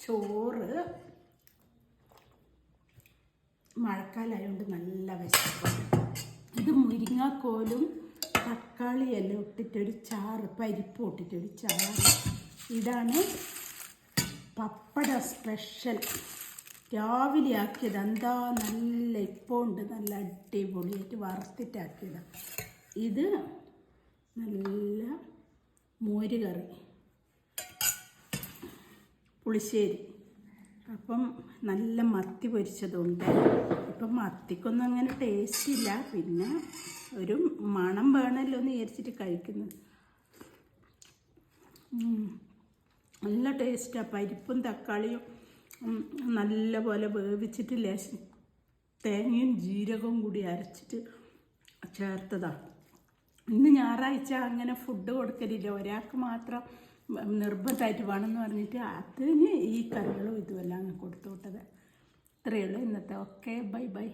ചോറ്. മഴക്കാലമായതുകൊണ്ട് നല്ല വിശപ്പാണ്. ഇത് മുരിങ്ങാക്കോലും തക്കാളി എല്ലാം ഇട്ടിട്ടൊരു ചാറ്, പരിപ്പ് ഇട്ടിട്ടൊരു ചാറ്. ഇതാണ് പപ്പട സ്പെഷ്യൽ. രാവിലെ ആക്കിയത്. എന്താ നല്ല ഇപ്പോൾ ഉണ്ട്, നല്ല അടിപൊളിയായിട്ട് വറുത്തിട്ടാക്കിയതാണ്. ഇത് നല്ല മോര് കറി, പുളിശ്ശേരി. അപ്പം നല്ല മത്തി പൊരിച്ചതുണ്ട്. ഇപ്പം മത്തിക്കൊന്നും അങ്ങനെ ടേസ്റ്റ് ഇല്ല, പിന്നെ ഒരു മണം വേണമല്ലോ എന്ന് വിചാരിച്ചിട്ട് കഴിക്കുന്നത്. നല്ല ടേസ്റ്റാണ്. പരിപ്പും തക്കാളിയും നല്ല പോലെ വേവിച്ചിട്ട് ലേശം തേങ്ങയും ജീരകവും കൂടി അരച്ചിട്ട് ചേർത്തതാണ്. ഇന്ന് ഞായറാഴ്ച അങ്ങനെ ഫുഡ് കൊടുക്കലില്ല, ഒരാൾക്ക് മാത്രം നിർബന്ധമായിട്ട് വേണമെന്ന് പറഞ്ഞിട്ട് അതിന് ഈ കറികളും ഇതുമെല്ലാം കൊടുത്തു വിട്ടത്. ഇത്രയേ ഉള്ളൂ ഇന്നത്തെ. Okay, bye bye.